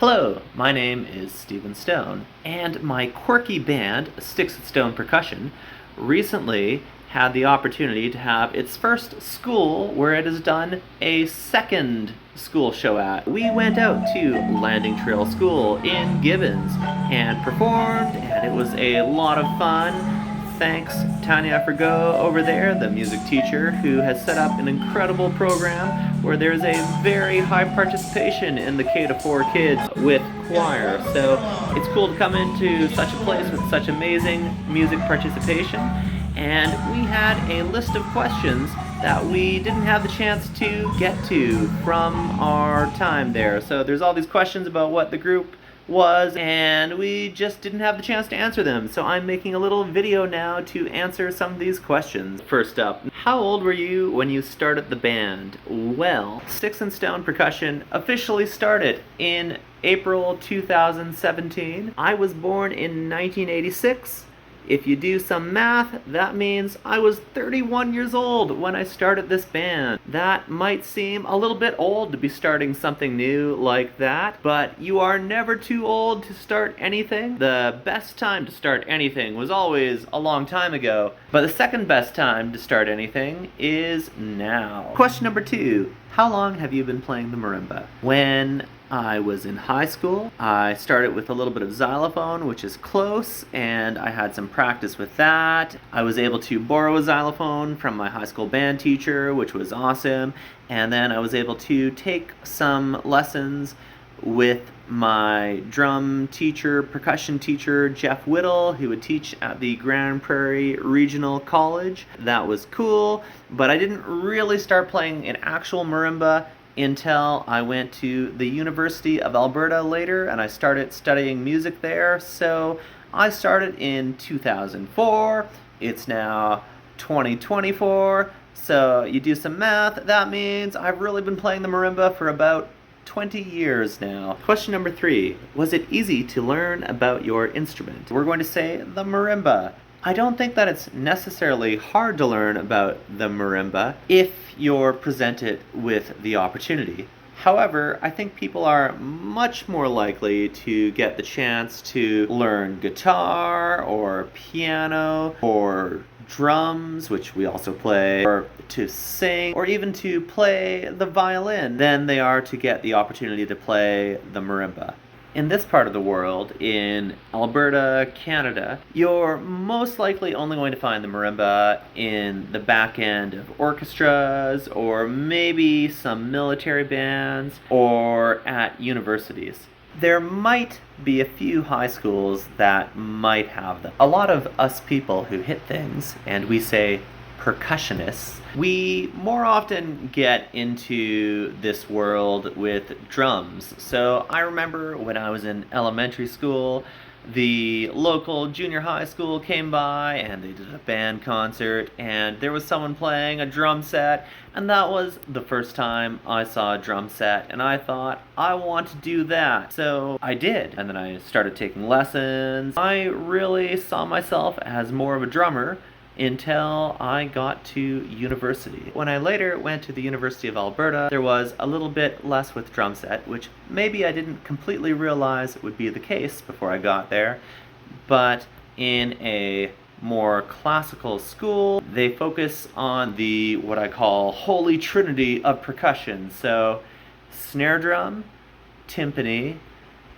Hello, my name is Stephen Stone, and my quirky band, Sticks with Stone Percussion, recently had the opportunity to have its first school where it has done a second school show at. We went out to Landing Trail School in Gibbons and performed, and it was a lot of fun. Thanks Tanya Forgo over there, the music teacher, who has set up an incredible program where there's a very high participation in the K-4 kids with choir. So it's cool to come into such a place with such amazing music participation. And we had a list of questions that we didn't have the chance to get to from our time there. So there's all these questions about what the group was, and we just didn't have the chance to answer them. So I'm making a little video now to answer some of these questions. First up, how old were you when you started the band? Well, Sticks and Stone Percussion officially started in April 2017. I was born in 1986. If you do some math, that means I was 31 years old when I started this band. That might seem a little bit old to be starting something new like that, but you are never too old to start anything. The best time to start anything was always a long time ago, but the second best time to start anything is now. Question number 2. How long have you been playing the marimba? When I was in high school, I started with a little bit of xylophone, which is close, and I had some practice with that. I was able to borrow a xylophone from my high school band teacher, which was awesome, and then I was able to take some lessons with my drum teacher, percussion teacher, Jeff Whittle, who would teach at the Grand Prairie Regional College. That was cool, but I didn't really start playing an actual marimba until I went to the University of Alberta later, and I started studying music there. So I started in 2004. It's now 2024. So you do some math, that means I've really been playing the marimba for about 20 years now. Question number 3. Was it easy to learn about your instrument? We're going to say the marimba. I don't think that it's necessarily hard to learn about the marimba if you're presented with the opportunity. However, I think people are much more likely to get the chance to learn guitar or piano or drums, which we also play, or to sing, or even to play the violin than they are to get the opportunity to play the marimba. In this part of the world, in Alberta, Canada, you're most likely only going to find the marimba in the back end of orchestras, or maybe some military bands, or at universities. There might be a few high schools that might have them. A lot of us people who hit things, and we say percussionists, we more often get into this world with drums. So I remember when I was in elementary school, the local junior high school came by and they did a band concert, and there was someone playing a drum set, and that was the first time I saw a drum set, and I thought, I want to do that. So I did, and then I started taking lessons. I really saw myself as more of a drummer until I got to university. When I later went to the University of Alberta, there was a little bit less with drum set, which maybe I didn't completely realize would be the case before I got there, but in a more classical school, they focus on the what I call holy trinity of percussion. So snare drum, timpani,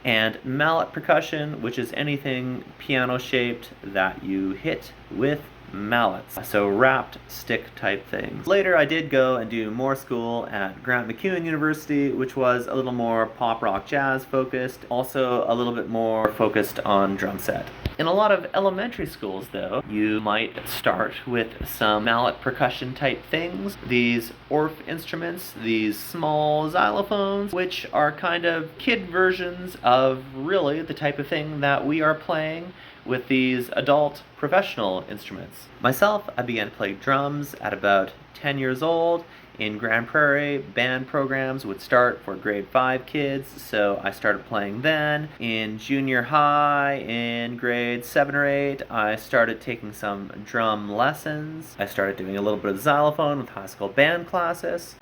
and mallet percussion, which is anything piano shaped that you hit with mallets, so wrapped stick type things. Later I did go and do more school at Grant MacEwan University, which was a little more pop rock jazz focused, also a little bit more focused on drum set. In a lot of elementary schools though, you might start with some mallet percussion type things, these Orff instruments, these small xylophones, which are kind of kid versions of really the type of thing that we are playing with these adult professional instruments. Myself, I began to play drums at about 10 years old. In Grand Prairie, band programs would start for grade 5 kids, so I started playing then. In junior high, in grade 7 or 8, I started taking some drum lessons. I started doing a little bit of xylophone with high school band classes.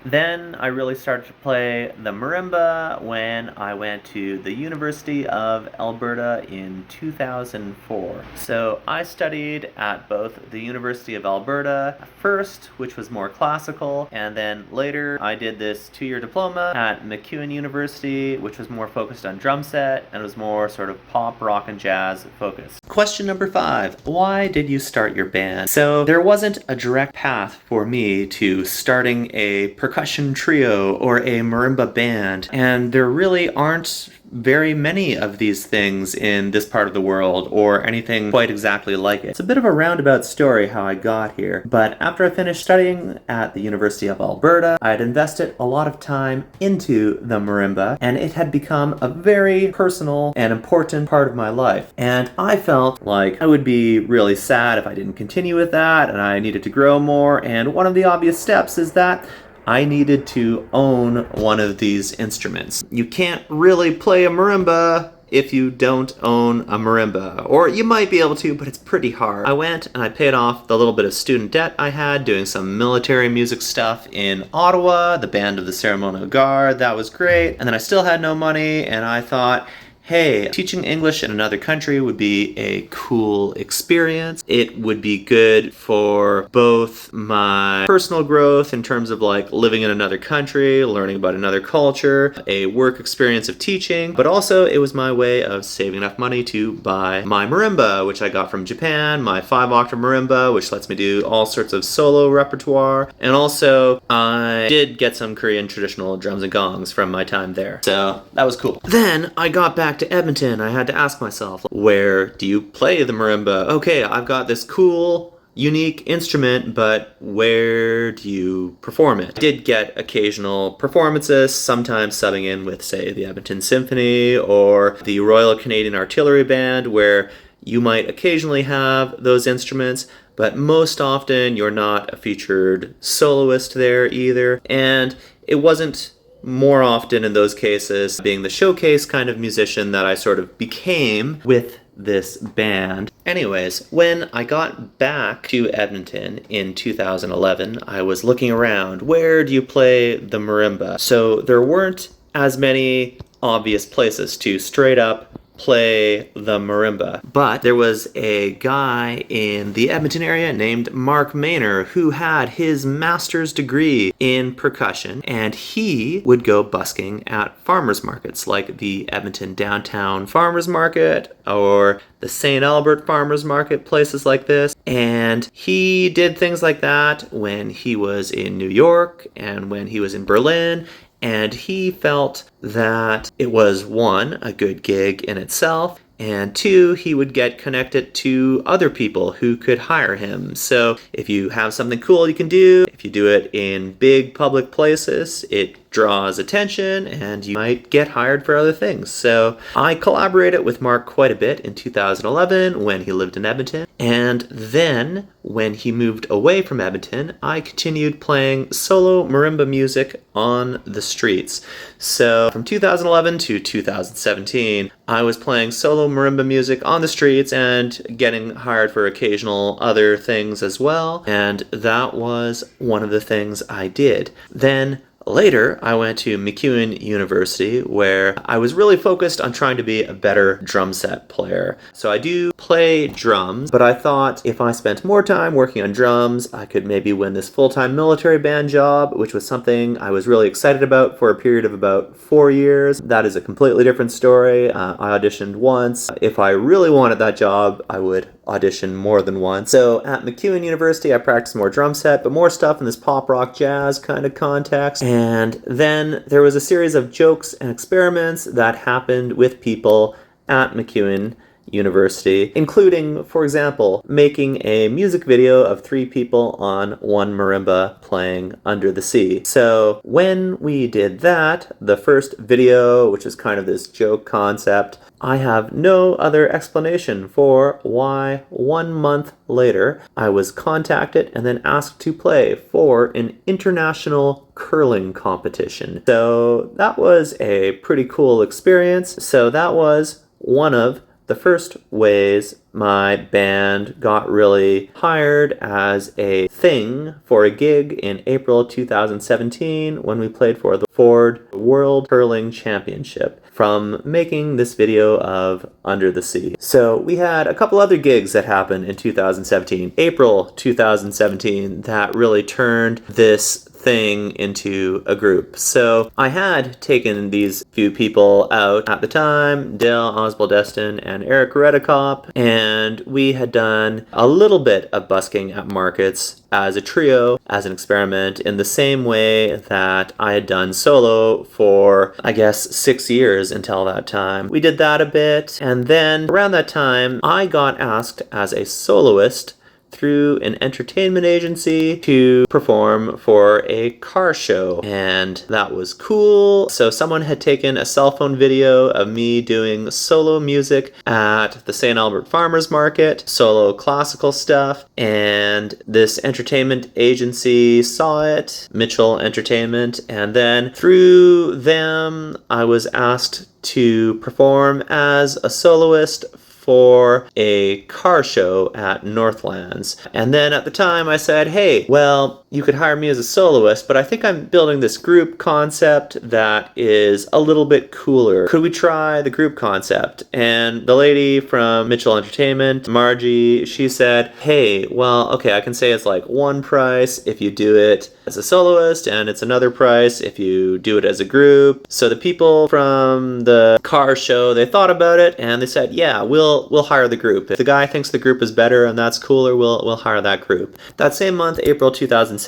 Then I really started to play the marimba when I went to the University of Alberta in 2004. So I studied at both the University of Alberta first, which was more classical, and then later I did this 2-year diploma at MacEwan University, which was more focused on drum set and was more sort of pop, rock, and jazz focused. Question number 5. Why did you start your band? So there wasn't a direct path for me to starting a percussion trio or a marimba band, and there really aren't very many of these things in this part of the world or anything quite exactly like it. It's a bit of a roundabout story how I got here, but after I finished studying at the University of Alberta, I had invested a lot of time into the marimba, and it had become a very personal and important part of my life. And I felt like I would be really sad if I didn't continue with that, and I needed to grow more, and one of the obvious steps is that I needed to own one of these instruments. You can't really play a marimba if you don't own a marimba. Or you might be able to, but it's pretty hard. I went and I paid off the little bit of student debt I had doing some military music stuff in Ottawa, the band of the Ceremonial Guard. That was great. And then I still had no money, and I thought, hey, teaching English in another country would be a cool experience. It would be good for both my personal growth in terms of like living in another country, learning about another culture, a work experience of teaching, but also it was my way of saving enough money to buy my marimba, which I got from Japan, my 5-octave marimba, which lets me do all sorts of solo repertoire, and also I did get some Korean traditional drums and gongs from my time there. So that was cool. Then I got back to Edmonton. I had to ask myself, where do you play the marimba? Okay, I've got this cool, unique instrument, but where do you perform it? I did get occasional performances, sometimes subbing in with, say, the Edmonton Symphony or the Royal Canadian Artillery Band, where you might occasionally have those instruments, but most often you're not a featured soloist there either. And it wasn't more often in those cases being the showcase kind of musician that I sort of became with this band. Anyways, when I got back to Edmonton in 2011, I was looking around, where do you play the marimba? So there weren't as many obvious places to straight up play the marimba. But there was a guy in the Edmonton area named Mark Maynor who had his master's degree in percussion, and he would go busking at farmers markets like the Edmonton Downtown Farmers Market or the St. Albert Farmers Market, places like this. And he did things like that when he was in New York and when he was in Berlin. And he felt that it was, 1, a good gig in itself, and 2, he would get connected to other people who could hire him. So if you have something cool you can do, if you do it in big public places, it draws attention and you might get hired for other things. So I collaborated with Mark quite a bit in 2011 when he lived in Edmonton. And then when he moved away from Edmonton, I continued playing solo marimba music on the streets. So from 2011 to 2017, I was playing solo marimba music on the streets and getting hired for occasional other things as well. And that was one of the things I did. Then later, I went to MacEwan University, where I was really focused on trying to be a better drum set player. So I do play drums, but I thought if I spent more time working on drums, I could maybe win this full-time military band job, which was something I was really excited about for a period of about 4 years. That is a completely different story. I auditioned once. If I really wanted that job, I would audition more than once. So at MacEwan University, I practiced more drum set, but more stuff in this pop rock jazz kind of context. And then there was a series of jokes and experiments that happened with people at MacEwan University, including, for example, making a music video of 3 people on one marimba playing Under the Sea. So when we did that, the first video, which is kind of this joke concept, I have no other explanation for why 1 month later I was contacted and then asked to play for an international curling competition. So that was a pretty cool experience. So that was one of the first ways my band got really hired as a thing for a gig in April 2017 when we played for the Ford World Hurling Championship from making this video of Under the Sea. So we had a couple other gigs that happened in 2017, April 2017, that really turned this thing into a group. So I had taken these few people out at the time, Dale Osbaldeston and Eric Redekop, and we had done a little bit of busking at markets as a trio, as an experiment, in the same way that I had done solo for, I guess, 6 years until that time. We did that a bit, and then around that time, I got asked as a soloist through an entertainment agency to perform for a car show, and that was cool. So someone had taken a cell phone video of me doing solo music at the St. Albert Farmers Market, solo classical stuff, and this entertainment agency saw it, Mitchell Entertainment, and then through them I was asked to perform as a soloist for a car show at Northlands. And then at the time I said, hey, well, you could hire me as a soloist, but I think I'm building this group concept that is a little bit cooler. Could we try the group concept? And the lady from Mitchell Entertainment, Margie, she said, hey, well, okay, I can say it's like one price if you do it as a soloist, and it's another price if you do it as a group. So the people from the car show, they thought about it and they said, yeah, we'll hire the group. If the guy thinks the group is better and that's cooler, we'll hire that group. That same month, April 2017,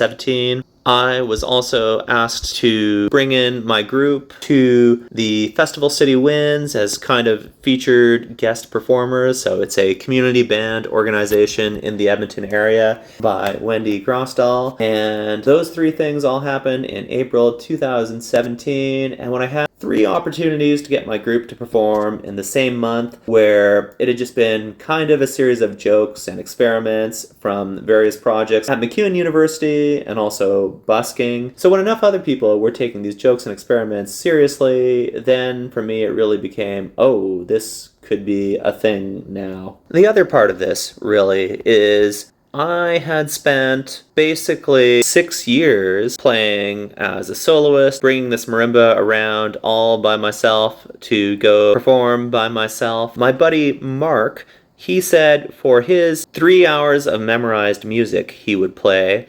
I was also asked to bring in my group to the Festival City Winds as kind of featured guest performers. So it's a community band organization in the Edmonton area by Wendy Grosdahl. And those three things all happened in April 2017. And when I had 3 opportunities to get my group to perform in the same month, where it had just been kind of a series of jokes and experiments from various projects at MacEwan University and also busking. So when enough other people were taking these jokes and experiments seriously, then for me it really became, oh, this could be a thing now. The other part of this really is I had spent basically 6 years playing as a soloist, bringing this marimba around all by myself to go perform by myself. My buddy Mark, he said for his 3 hours of memorized music he would play,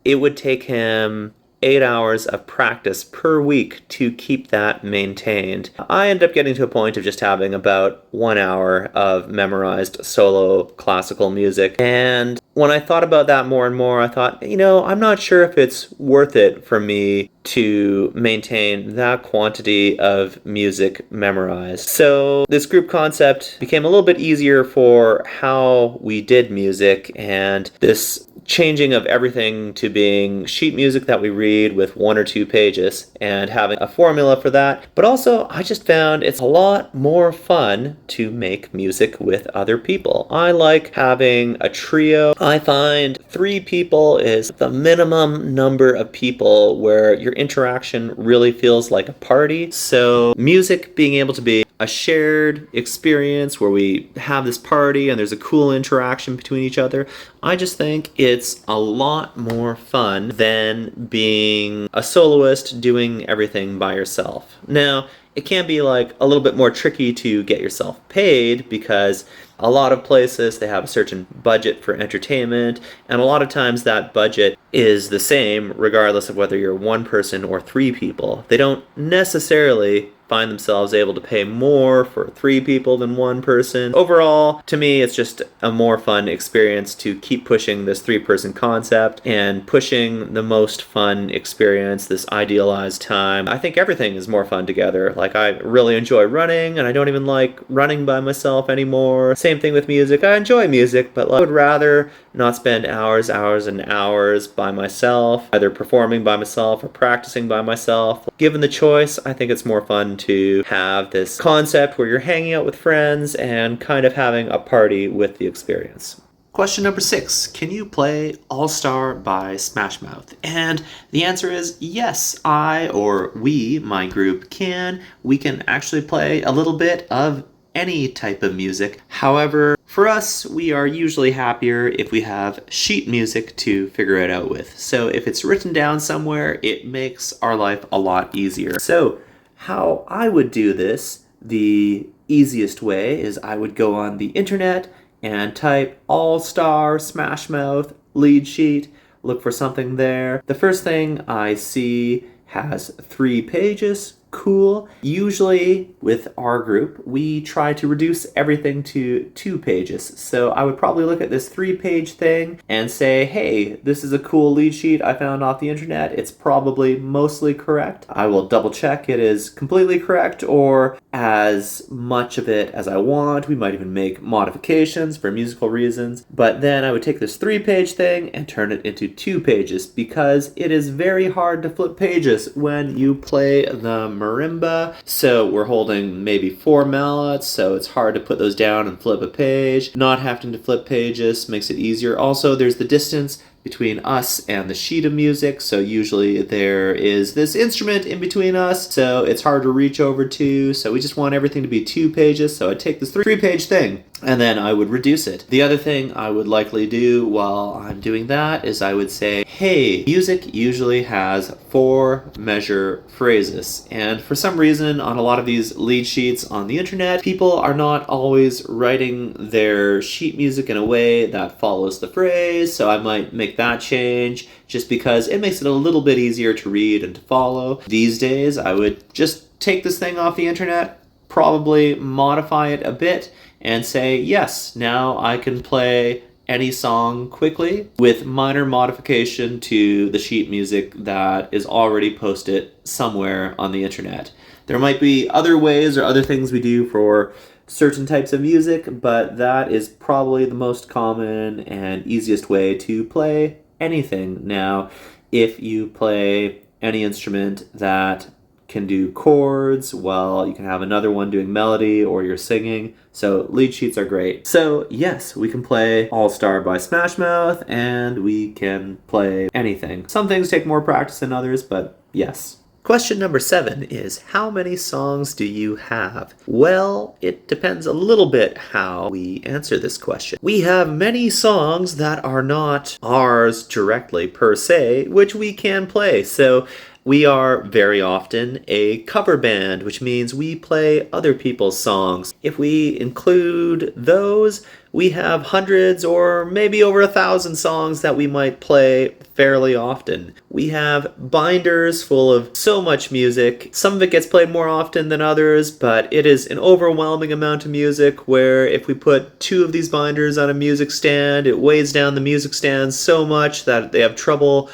it would take him 8 hours of practice per week to keep that maintained. I ended up getting to a point of just having about 1 hour of memorized solo classical music. And when I thought about that more and more, I thought, I'm not sure if it's worth it for me to maintain that quantity of music memorized. So this group concept became a little bit easier for how we did music, and this changing of everything to being sheet music that we read with 1 or 2 pages and having a formula for that. But also, I just found it's a lot more fun to make music with other people. I like having a trio. I find 3 people is the minimum number of people where your interaction really feels like a party. So music being able to be a shared experience where we have this party and there's a cool interaction between each other, I just think it's a lot more fun than being a soloist doing everything by yourself. Now, it can be like a little bit more tricky to get yourself paid because a lot of places, they have a certain budget for entertainment, and a lot of times that budget is the same regardless of whether you're 1 person or 3 people. They don't necessarily find themselves able to pay more for 3 people than 1 person. Overall, to me, it's just a more fun experience to keep pushing this 3-person concept and pushing the most fun experience, this idealized time. I think everything is more fun together. Like, I really enjoy running, and I don't even like running by myself anymore. Same thing with music. I enjoy music, but I would rather not spend hours and hours by myself, either performing by myself or practicing by myself. Given the choice, I think it's more fun to have this concept where you're hanging out with friends and kind of having a party with the experience. Question number 6, can you play All Star by Smash Mouth? And the answer is yes, I or we, my group, can. We can actually play a little bit of any type of music. However, for us, we are usually happier if we have sheet music to figure it out with. So if it's written down somewhere, it makes our life a lot easier. So how I would do this, the easiest way is I would go on the internet and type All-Star Smash Mouth lead sheet, look for something there. The first thing I see has 3 pages. Cool. Usually with our group, we try to reduce everything to 2 pages. So I would probably look at this 3-page thing and say, hey, this is a cool lead sheet I found off the internet. It's probably mostly correct. I will double check it is completely correct or as much of it as I want. We might even make modifications for musical reasons. But then I would take this 3-page thing and turn it into 2 pages because it is very hard to flip pages when you play the marimba. So we're holding maybe 4 mallets, so it's hard to put those down and flip a page. Not having to flip pages makes it easier. Also, there's the distance between us and the sheet of music, so usually there is this instrument in between us, so it's hard to reach over to, so we just want everything to be 2 pages, so I'd take this 3-page thing, and then I would reduce it. The other thing I would likely do while I'm doing that is I would say, hey, music usually has 4 measure phrases, and for some reason on a lot of these lead sheets on the internet, people are not always writing their sheet music in a way that follows the phrase, so I might make that change just because it makes it a little bit easier to read and to follow. These days, I would just take this thing off the internet, probably modify it a bit, and say, yes, now I can play any song quickly with minor modification to the sheet music that is already posted somewhere on the internet. There might be other ways or other things we do for certain types of music, but that is probably the most common and easiest way to play anything. Now, if you play any instrument that can do chords, well, you can have another one doing melody or you're singing, so lead sheets are great. So yes, we can play All-Star by Smash Mouth and we can play anything. Some things take more practice than others, but yes. Question number 7 is, how many songs do you have? Well, it depends a little bit how we answer this question. We have many songs that are not ours directly per se, which we can play. So we are very often a cover band, which means we play other people's songs. If we include those, we have hundreds or maybe over 1,000 songs that we might play fairly often. We have binders full of so much music. Some of it gets played more often than others, but it is an overwhelming amount of music where if we put 2 of these binders on a music stand, it weighs down the music stand so much that they have trouble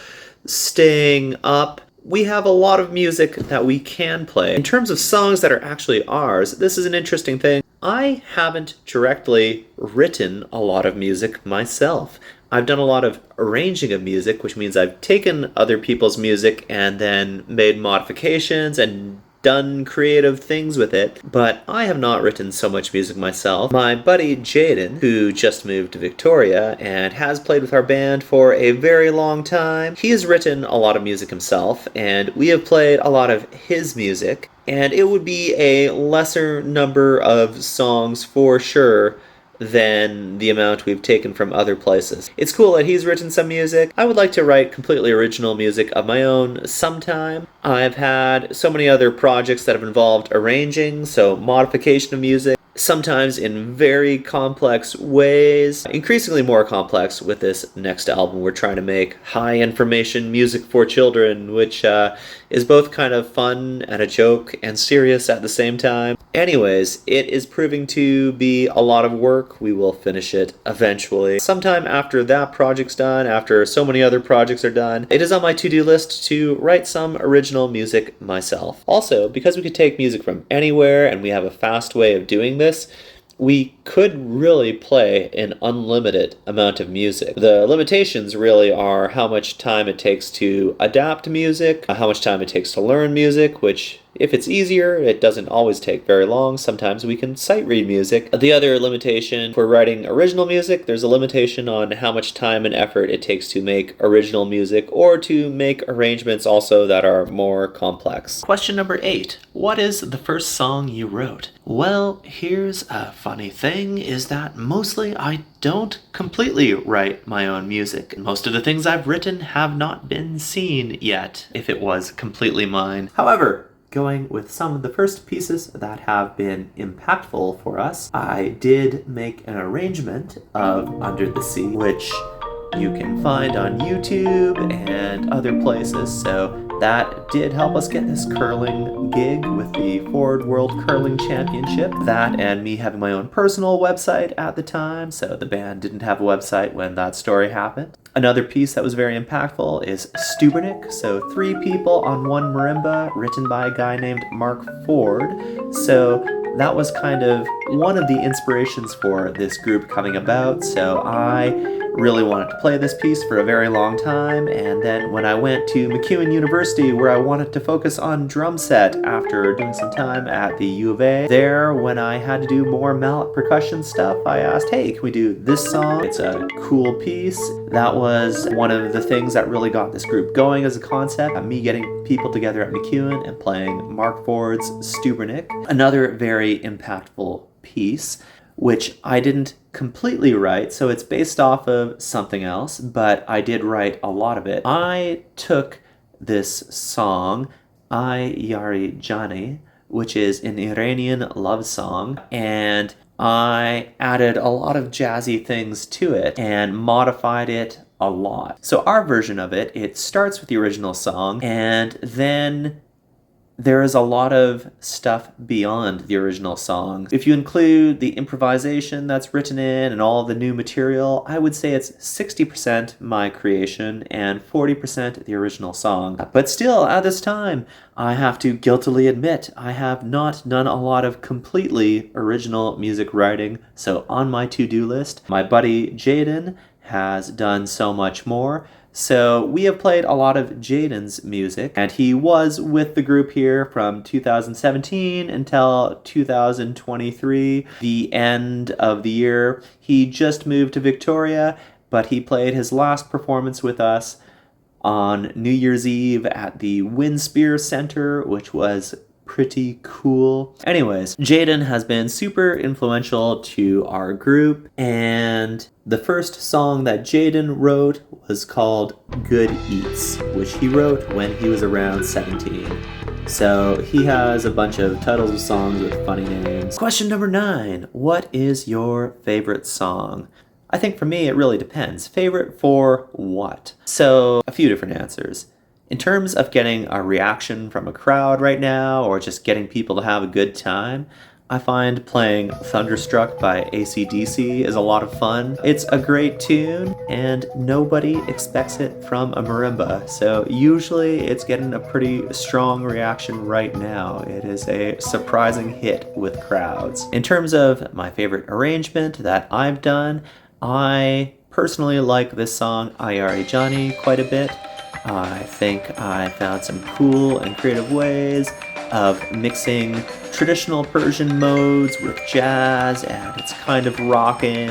staying up. We have a lot of music that we can play. In terms of songs that are actually ours, this is an interesting thing. I haven't directly written a lot of music myself. I've done a lot of arranging of music, which means I've taken other people's music and then made modifications and done creative things with it, but I have not written so much music myself. My buddy Jaden, who just moved to Victoria and has played with our band for a very long time, he has written a lot of music himself, and we have played a lot of his music, and it would be a lesser number of songs for sure than the amount we've taken from other places. It's cool that he's written some music. I would like to write completely original music of my own sometime. I've had so many other projects that have involved arranging, so modification of music, sometimes in very complex ways, increasingly more complex with this next album. We're trying to make high information music for children, which is both kind of fun and a joke and serious at the same time. Anyways, it is proving to be a lot of work. We will finish it eventually. Sometime after that project's done, after so many other projects are done, it is on my to-do list to write some original music myself. Also, because we could take music from anywhere and we have a fast way of doing this, we could really play an unlimited amount of music. The limitations really are how much time it takes to adapt music, how much time it takes to learn music, which If it's easier, it doesn't always take very long. Sometimes we can sight read music. The other limitation for writing original music, there's a limitation on how much time and effort it takes to make original music or to make arrangements also that are more complex. Question number 8. What is the first song you wrote? Well, here's a funny thing, is that mostly I don't completely write my own music. Most of the things I've written have not been seen yet, if it was completely mine. However, going with some of the first pieces that have been impactful for us, I did make an arrangement of Under the Sea, which you can find on YouTube and other places, so that did help us get this curling gig with the Ford World Curling Championship. That and me having my own personal website at the time, so the band didn't have a website when that story happened. Another piece that was very impactful is Stubernick, so 3 people on one marimba, written by a guy named Mark Ford. So that was kind of one of the inspirations for this group coming about, so I really wanted to play this piece for a very long time, and then when I went to MacEwan University, where I wanted to focus on drum set after doing some time at the U of A, there when I had to do more mallet percussion stuff, I asked, hey, can we do this song? It's a cool piece. That was one of the things that really got this group going as a concept, me getting people together at MacEwan and playing Mark Ford's Stubernick. Another very impactful piece, which I didn't completely write, so it's based off of something else, but I did write a lot of it. I took this song, Ay Yari Jani, which is an Iranian love song, and I added a lot of jazzy things to it and modified it a lot. So our version of it, it starts with the original song, and then there is a lot of stuff beyond the original song. If you include the improvisation that's written in and all the new material, I would say it's 60% my creation and 40% the original song. But still, at this time, I have to guiltily admit I have not done a lot of completely original music writing. So on my to-do list, my buddy Jaden has done so much more. So we have played a lot of Jaden's music, and he was with the group here from 2017 until 2023, the end of the year. He just moved to Victoria, but he played his last performance with us on New Year's Eve at the Windspear Center, which was pretty cool. Anyways, Jaden has been super influential to our group, and the first song that Jaden wrote was called Good Eats, which he wrote when he was around 17. So he has a bunch of titles of songs with funny names. Question number 9. What is your favorite song? I think for me it really depends. Favorite for what? So a few different answers. In terms of getting a reaction from a crowd right now, or just getting people to have a good time, I find playing Thunderstruck by AC/DC is a lot of fun. It's a great tune, and nobody expects it from a marimba, so usually it's getting a pretty strong reaction right now. It is a surprising hit with crowds. In terms of my favorite arrangement that I've done, I personally like this song, Ayari Jani, quite a bit. I think I found some cool and creative ways of mixing traditional Persian modes with jazz, and it's kind of rockin',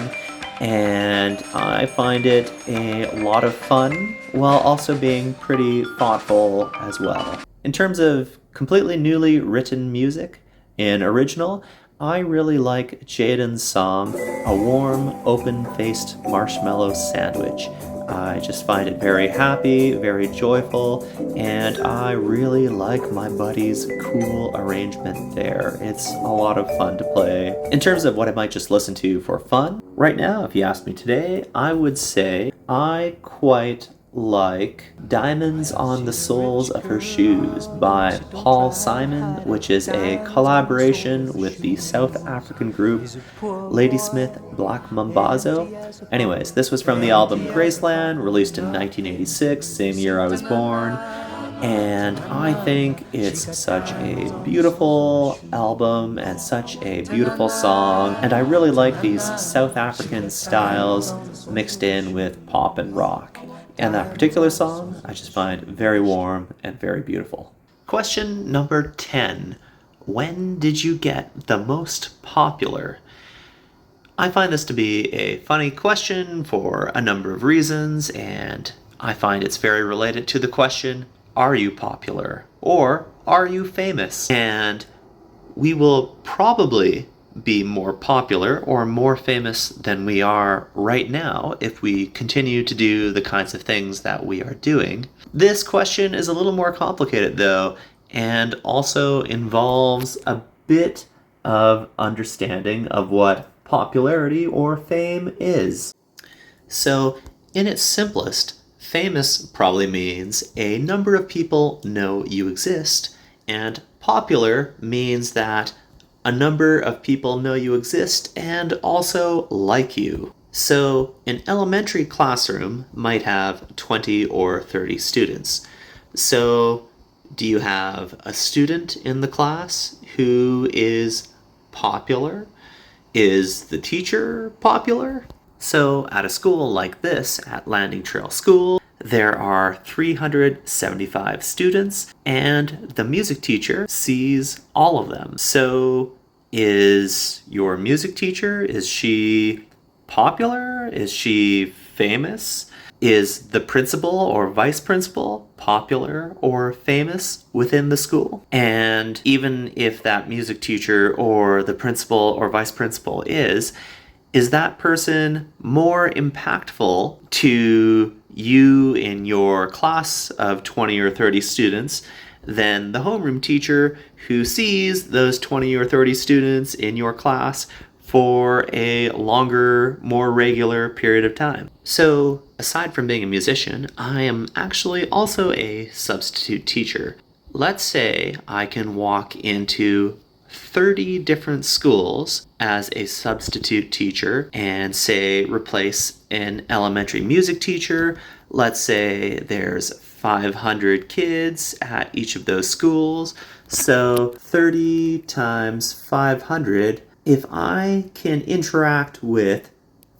and I find it a lot of fun while also being pretty thoughtful as well. In terms of completely newly written music in original, I really like Jaden's song, A Warm, Open-Faced Marshmallow Sandwich. I just find it very happy, very joyful, and I really like my buddy's cool arrangement there. It's a lot of fun to play. In terms of what I might just listen to for fun, right now, if you asked me today, I would say I quite like Diamonds on the Soles of Her Shoes by Paul Simon, which is a collaboration with the South African group Ladysmith Black Mambazo. Anyways, this was from the album Graceland, released in 1986, same year I was born, and I think it's such a beautiful album and such a beautiful song, and I really like these South African styles mixed in with pop and rock. And that particular song, I just find very warm and very beautiful. Question number 10. When did you get the most popular? I find this to be a funny question for a number of reasons, and I find it's very related to the question, are you popular? Or are you famous? And we will probably be more popular or more famous than we are right now if we continue to do the kinds of things that we are doing. This question is a little more complicated though, and also involves a bit of understanding of what popularity or fame is. So, in its simplest, famous probably means a number of people know you exist, and popular means that a number of people know you exist and also like you. So, an elementary classroom might have 20 or 30 students. So, do you have a student in the class who is popular? Is the teacher popular? So at a school like this, at Landing Trail School, there are 375 students, and the music teacher sees all of them. So is your music teacher, is she popular? Is she famous? Is the principal or vice principal popular or famous within the school? And even if that music teacher or the principal or vice principal is that person more impactful to you in your class of 20 or 30 students than the homeroom teacher who sees those 20 or 30 students in your class for a longer, more regular period of time? So, aside from being a musician, I am actually also a substitute teacher. Let's say I can walk into 30 different schools as a substitute teacher and say replace an elementary music teacher. Let's say there's 500 kids at each of those schools. So 30 times 500, if I can interact with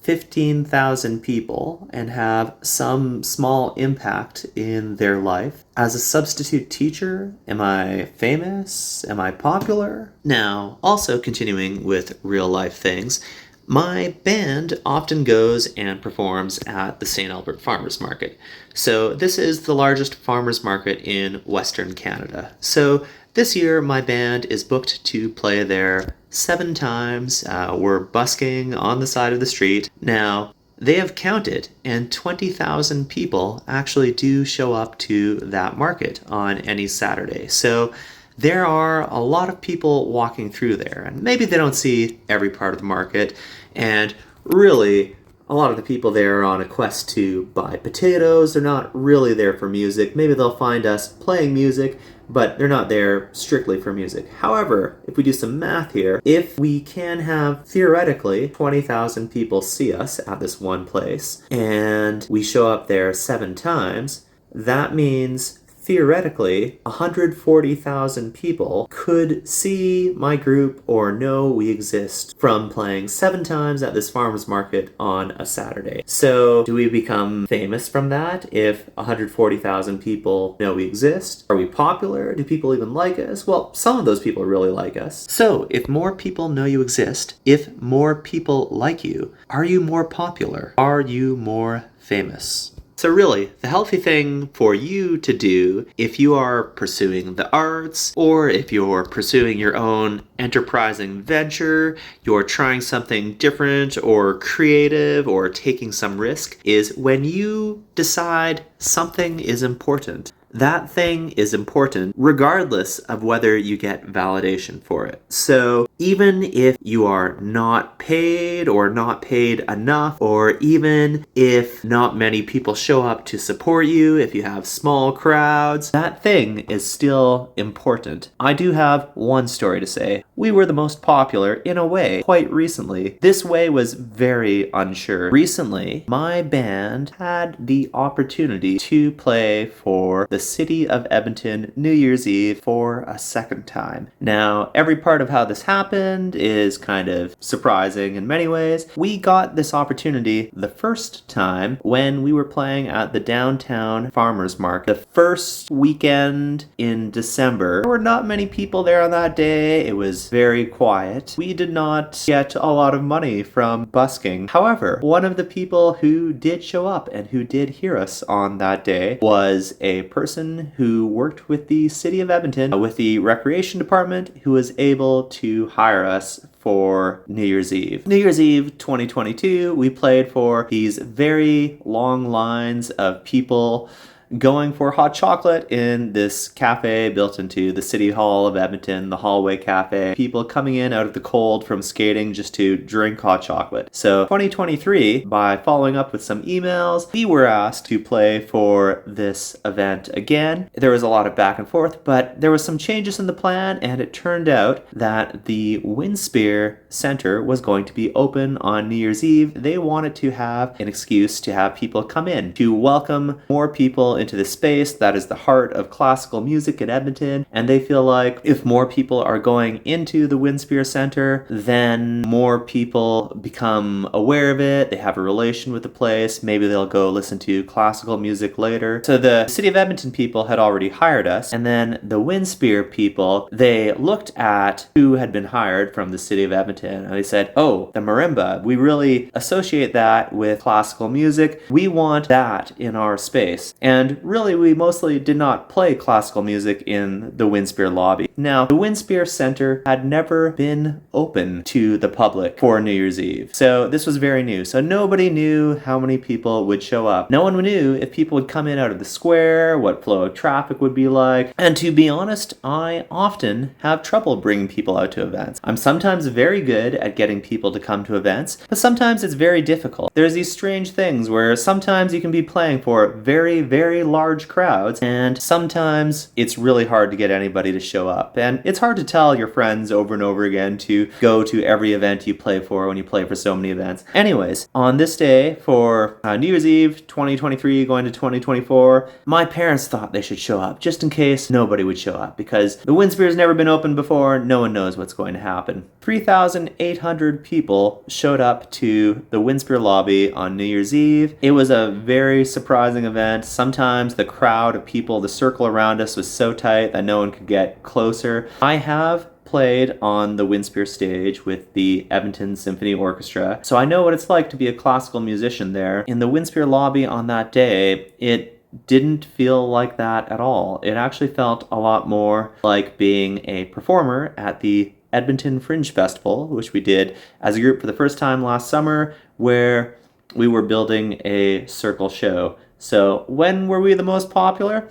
15,000 people and have some small impact in their life. As a substitute teacher, am I famous? Am I popular? Now, also continuing with real life things, my band often goes and performs at the St. Albert Farmers Market. So this is the largest farmers market in Western Canada. So this year, my band is booked to play there 7 times. We're busking on the side of the street. Now, they have counted, and 20,000 people actually do show up to that market on any Saturday. So there are a lot of people walking through there, and maybe they don't see every part of the market, and really, a lot of the people there are on a quest to buy potatoes. They're not really there for music. Maybe they'll find us playing music, but they're not there strictly for music. However, if we do some math here, if we can have, theoretically, 20,000 people see us at this one place, and we show up there 7 times, that means theoretically, 140,000 people could see my group or know we exist from playing 7 times at this farmer's market on a Saturday. So, do we become famous from that if 140,000 people know we exist? Are we popular? Do people even like us? Well, some of those people really like us. So, if more people know you exist, if more people like you, are you more popular? Are you more famous? So really, the healthy thing for you to do if you are pursuing the arts, or if you're pursuing your own enterprising venture, you're trying something different or creative or taking some risk, is when you decide something is important. That thing is important regardless of whether you get validation for it. So even if you are not paid or not paid enough, or even if not many people show up to support you, if you have small crowds, that thing is still important. I do have one story to say. We were the most popular in a way quite recently. This way was very unsure. Recently, my band had the opportunity to play for the city of Edmonton New Year's Eve for a second time. Now, every part of how this happened is kind of surprising in many ways. We got this opportunity the first time when we were playing at the downtown farmers market. The first weekend in December, there were not many people there on that day. It was very quiet. We did not get a lot of money from busking. However, one of the people who did show up and who did hear us on that day was a person who worked with the city of Edmonton, with the recreation department, who was able to hire us for New Year's Eve. New Year's Eve 2022, we played for these very long lines of people going for hot chocolate in this cafe built into the City Hall of Edmonton, the Hallway Cafe. People coming in out of the cold from skating just to drink hot chocolate. So 2023, by following up with some emails, we were asked to play for this event again. There was a lot of back and forth, but there was some changes in the plan, and it turned out that the Winspear Center was going to be open on New Year's Eve. They wanted to have an excuse to have people come in, to welcome more people into the space that is the heart of classical music in Edmonton, and they feel like if more people are going into the Winspear Center, then more people become aware of it, they have a relation with the place, maybe they'll go listen to classical music later. So the City of Edmonton people had already hired us, and then the Winspear people, they looked at who had been hired from the City of Edmonton, and they said, oh, the marimba, we really associate that with classical music, we want that in our space. And really, we mostly did not play classical music in the Winspear lobby. Now, the Winspear Center had never been open to the public for New Year's Eve. So this was very new. So nobody knew how many people would show up. No one knew if people would come in out of the square, what flow of traffic would be like. And to be honest, I often have trouble bringing people out to events. I'm sometimes very good at getting people to come to events, but sometimes it's very difficult. There's these strange things where sometimes you can be playing for very, very large crowds, and sometimes it's really hard to get anybody to show up. And it's hard to tell your friends over and over again to go to every event you play for when you play for so many events. Anyways, on this day for New Year's Eve 2023 going to 2024, my parents thought they should show up just in case nobody would show up, because the Winspear's never been open before, no one knows what's going to happen. 3,800 people showed up to the Winspear lobby on New Year's Eve. It was a very surprising event. Sometimes the crowd of people, the circle around us was so tight that no one could get closer. I have played on the Winspear stage with the Edmonton Symphony Orchestra, so I know what it's like to be a classical musician there. In the Winspear lobby on that day, it didn't feel like that at all. It actually felt a lot more like being a performer at the Edmonton Fringe Festival, which we did as a group for the first time last summer, where we were building a circle show. So when were we the most popular?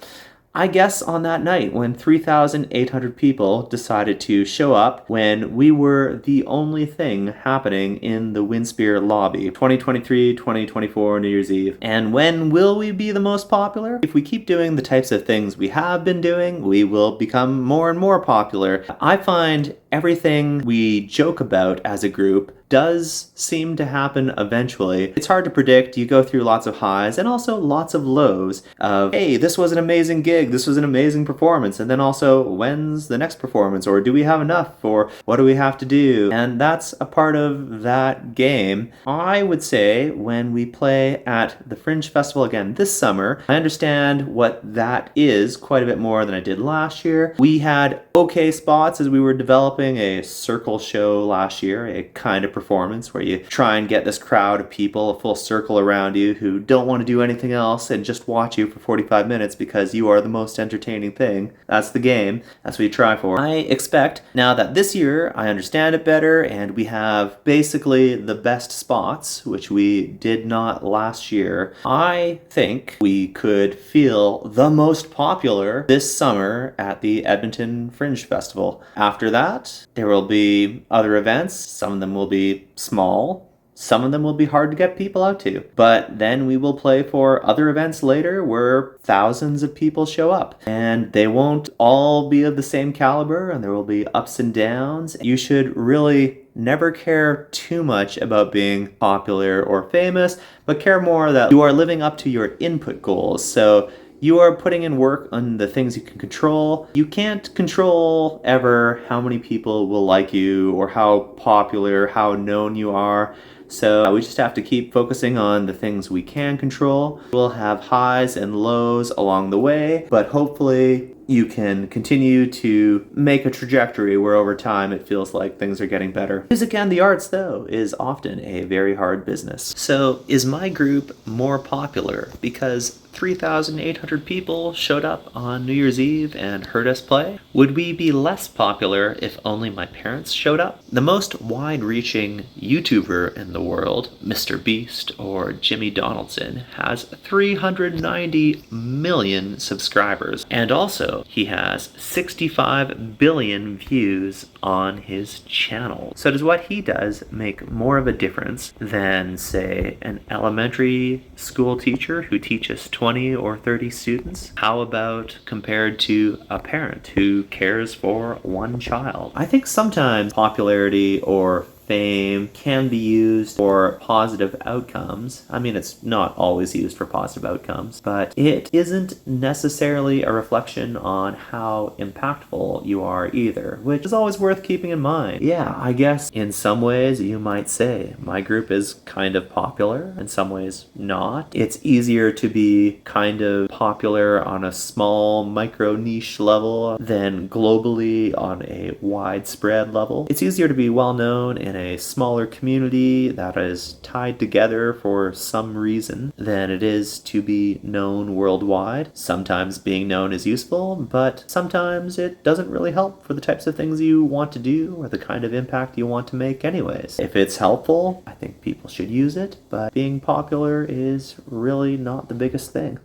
I guess on that night when 3,800 people decided to show up when we were the only thing happening in the Winspear lobby. 2023, 2024, New Year's Eve. And when will we be the most popular? If we keep doing the types of things we have been doing, we will become more and more popular. I find everything we joke about as a group does seem to happen eventually. It's hard to predict. You go through lots of highs and also lots of lows of, hey, this was an amazing gig, this was an amazing performance, and then also, when's the next performance, or do we have enough, or what do we have to do? And that's a part of that game. I would say when we play at the Fringe Festival again this summer, I understand what that is quite a bit more than I did last year. We had okay spots as we were developing a circle show last year, a kind of performance where you try and get this crowd of people, a full circle around you who don't want to do anything else and just watch you for 45 minutes because you are the most entertaining thing. That's the game. That's what you try for. I expect now that this year I understand it better and we have basically the best spots, which we did not last year. I think we could feel the most popular this summer at the Edmonton Fringe Festival. After that, there will be other events. Some of them will be small. Some of them will be hard to get people out to. But then we will play for other events later where thousands of people show up. And they won't all be of the same caliber, and there will be ups and downs. You should really never care too much about being popular or famous, but care more that you are living up to your input goals. So You are putting in work on the things you can control. You can't control ever how many people will like you or how popular, how known you are. So we just have to keep focusing on the things we can control. We'll have highs and lows along the way, but hopefully you can continue to make a trajectory where over time it feels like things are getting better. Music and the arts, though, is often a very hard business. So is my group more popular because 3,800 people showed up on New Year's Eve and heard us play? Would we be less popular if only my parents showed up? The most wide-reaching YouTuber in the world, Mr. Beast or Jimmy Donaldson, has 390 million subscribers. And also, he has 65 billion views on his channel. So does what he does make more of a difference than, say, an elementary school teacher who teaches 20 or 30 students? How about compared to a parent who cares for one child? I think sometimes popularity or fame can be used for positive outcomes. I mean, it's not always used for positive outcomes, but it isn't necessarily a reflection on how impactful you are either, which is always worth keeping in mind. Yeah, I guess in some ways you might say my group is kind of popular, in some ways not. It's easier to be kind of popular on a small micro niche level than globally on a widespread level. It's easier to be well known in a smaller community that is tied together for some reason than it is to be known worldwide. Sometimes being known is useful, but sometimes it doesn't really help for the types of things you want to do or the kind of impact you want to make anyways. If it's helpful, I think people should use it, but being popular is really not the biggest thing.